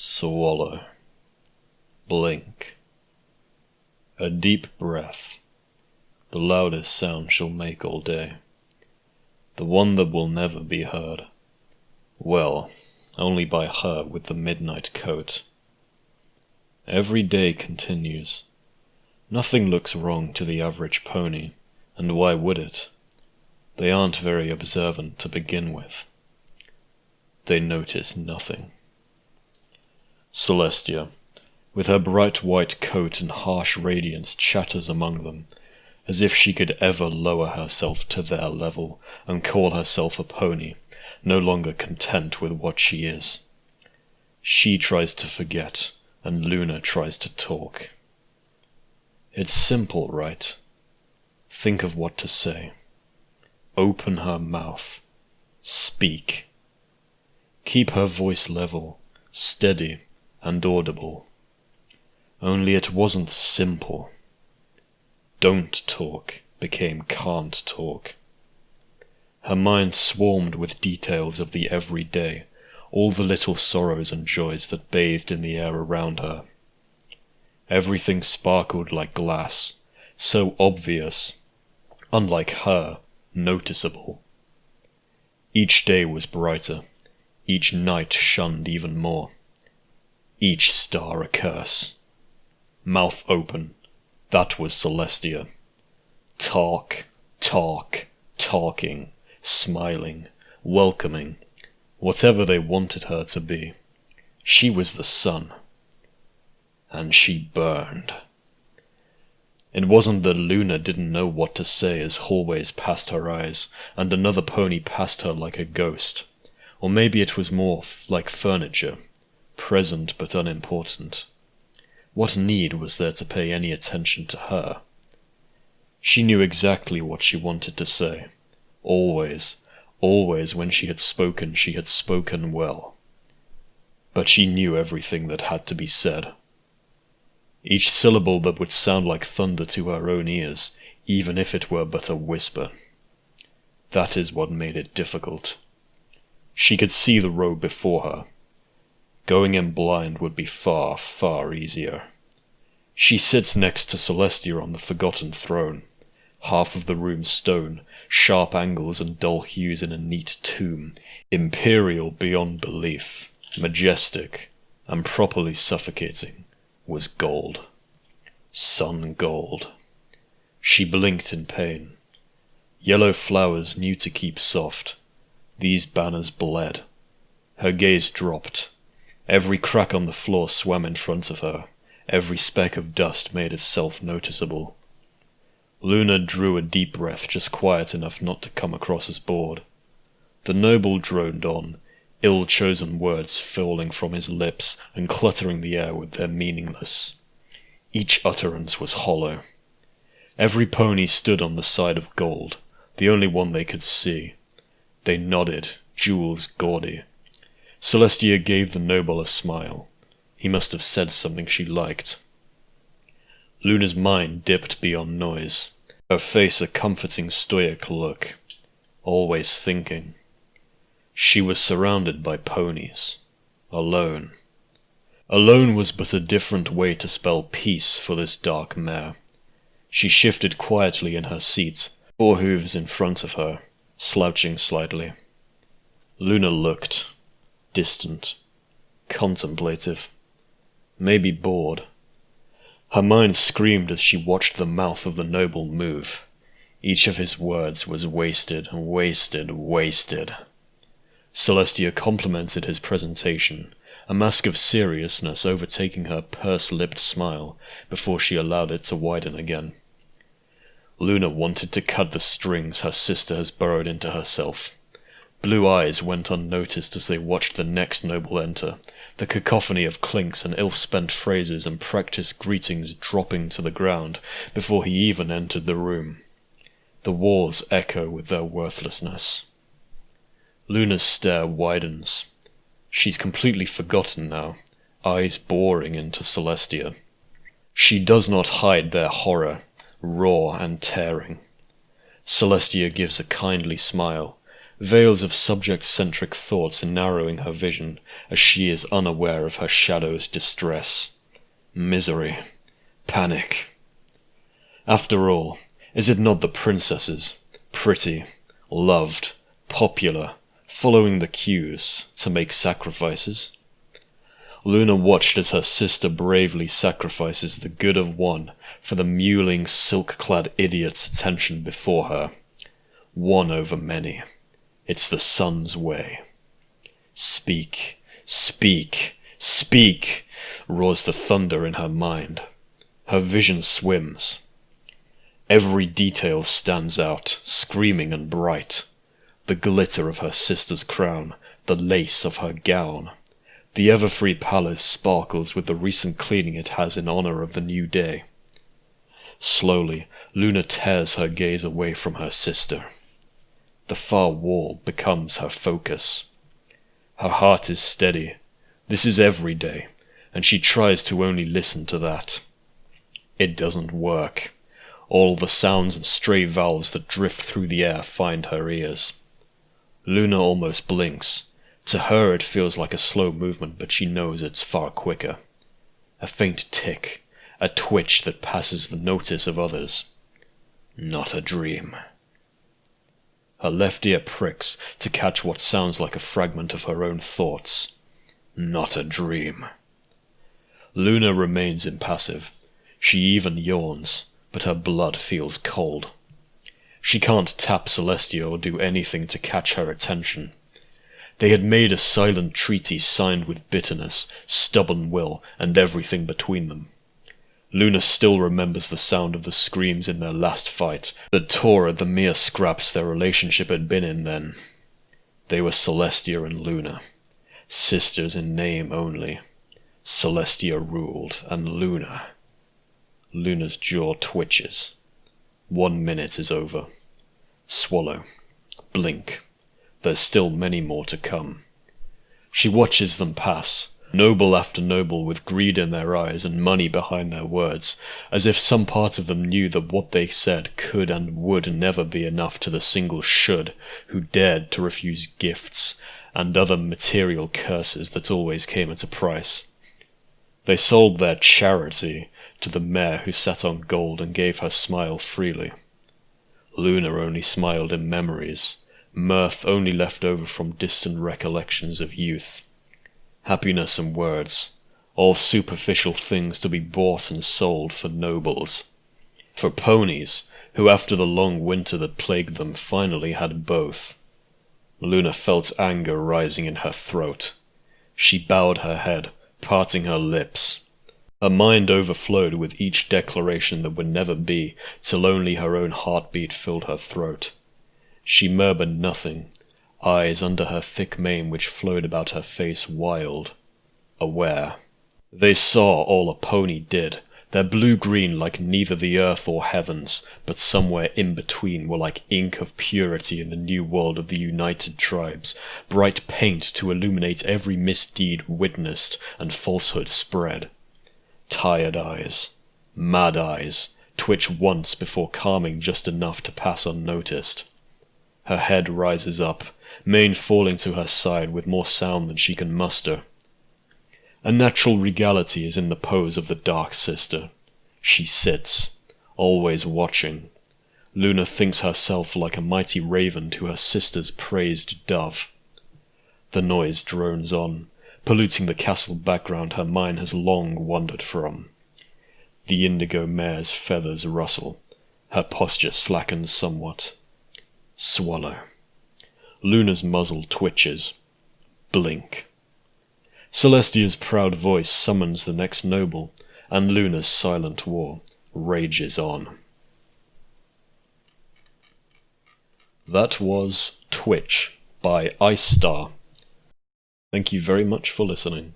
Swallow. Blink. A deep breath, the loudest sound she'll make all day. The one that will never be heard. Well, only by her with the midnight coat. Every day continues. Nothing looks wrong to the average pony, and why would it? They aren't very observant to begin with. They notice nothing. Celestia, with her bright white coat and harsh radiance, chatters among them, as if she could ever lower herself to their level and call herself a pony, no longer content with what she is. She tries to forget, and Luna tries to talk. It's simple, right? Think of what to say. Open her mouth. Speak. Keep her voice level, steady, and audible. Only it wasn't simple. Don't talk became can't talk. Her mind swarmed with details of the everyday, all the little sorrows and joys that bathed in the air around her. Everything sparkled like glass, so obvious, unlike her, noticeable. Each day was brighter, each night shunned even more. Each star a curse. Mouth open, that was Celestia. Talk, talk, talking, smiling, welcoming, whatever they wanted her to be. She was the sun. And she burned. It wasn't that Luna didn't know what to say as hallways passed her eyes, and another pony passed her like a ghost. Or maybe it was more like furniture, present but unimportant. What need was there to pay any attention to her? She knew exactly what she wanted to say. Always, always when she had spoken well. But she knew everything that had to be said. Each syllable that would sound like thunder to her own ears, even if it were but a whisper. That is what made it difficult. She could see the road before her. Going in blind would be far, far easier. She sits next to Celestia on the forgotten throne, half of the room stone, sharp angles and dull hues in a neat tomb, imperial beyond belief, majestic, and properly suffocating, was gold. Sun gold. She blinked in pain. Yellow flowers knew to keep soft. These banners bled. Her gaze dropped. Every crack on the floor swam in front of her. Every speck of dust made itself noticeable. Luna drew a deep breath, just quiet enough not to come across as bored. The noble droned on, ill-chosen words falling from his lips and cluttering the air with their meaningless. Each utterance was hollow. Every pony stood on the side of gold, the only one they could see. They nodded, jewels gaudy. Celestia gave the noble a smile. He must have said something she liked. Luna's mind dipped beyond noise, her face a comforting stoic look, always thinking. She was surrounded by ponies, alone. Alone was but a different way to spell peace for this dark mare. She shifted quietly in her seat, 4 hooves in front of her, slouching slightly. Luna looked. Distant, contemplative, maybe bored. Her mind screamed as she watched the mouth of the noble move. Each of his words was wasted, wasted, wasted. Celestia complimented his presentation, a mask of seriousness overtaking her purse-lipped smile before she allowed it to widen again. Luna wanted to cut the strings her sister has burrowed into herself. Blue eyes went unnoticed as they watched the next noble enter, the cacophony of clinks and ill-spent phrases and practiced greetings dropping to the ground before he even entered the room. The walls echo with their worthlessness. Luna's stare widens. She's completely forgotten now, eyes boring into Celestia. She does not hide their horror, raw and tearing. Celestia gives a kindly smile, veils of subject-centric thoughts narrowing her vision as she is unaware of her shadow's distress, misery, panic. After all, is it not the princesses, pretty, loved, popular, following the cues to make sacrifices? Luna watched as her sister bravely sacrifices the good of one for the mewling, silk-clad idiot's attention before her. One over many. It's the sun's way. Speak, speak, speak, roars the thunder in her mind. Her vision swims. Every detail stands out, screaming and bright. The glitter of her sister's crown, the lace of her gown. The ever-free palace sparkles with the recent cleaning it has in honor of the new day. Slowly, Luna tears her gaze away from her sister. The far wall becomes her focus. Her heart is steady. This is every day, and she tries to only listen to that. It doesn't work. All the sounds and stray vowels that drift through the air find her ears. Luna almost blinks. To her it feels like a slow movement, but she knows it's far quicker. A faint tick, a twitch that passes the notice of others. Not a dream. Her left ear pricks to catch what sounds like a fragment of her own thoughts. Not a dream. Luna remains impassive. She even yawns, but her blood feels cold. She can't tap Celestia or do anything to catch her attention. They had made a silent treaty signed with bitterness, stubborn will, and everything between them. Luna still remembers the sound of the screams in their last fight that tore at the mere scraps their relationship had been in then. They were Celestia and Luna, sisters in name only. Celestia ruled, and Luna... Luna's jaw twitches. 1 minute is over. Swallow. Blink. There's still many more to come. She watches them pass, noble after noble with greed in their eyes and money behind their words, as if some part of them knew that what they said could and would never be enough to the single should who dared to refuse gifts and other material curses that always came at a price. They sold their charity to the mare who sat on gold and gave her smile freely. Luna only smiled in memories, mirth only left over from distant recollections of youth. Happiness and words, all superficial things to be bought and sold for nobles. For ponies, who after the long winter that plagued them finally had both. Luna felt anger rising in her throat. She bowed her head, parting her lips. Her mind overflowed with each declaration that would never be, till only her own heartbeat filled her throat. She murmured nothing, eyes under her thick mane which flowed about her face wild, aware. They saw all a pony did. Their blue-green like neither the earth or heavens, but somewhere in between were like ink of purity in the new world of the united tribes, bright paint to illuminate every misdeed witnessed and falsehood spread. Tired eyes, mad eyes, twitch once before calming just enough to pass unnoticed. Her head rises up, mane falling to her side with more sound than she can muster. A natural regality is in the pose of the Dark Sister. She sits, always watching. Luna thinks herself like a mighty raven to her sister's praised dove. The noise drones on, polluting the castle background her mind has long wandered from. The indigo mare's feathers rustle. Her posture slackens somewhat. Swallow. Luna's muzzle twitches. Blink. Celestia's proud voice summons the next noble, and Luna's silent war rages on. That was Twitch by Ice Star. Thank you very much for listening.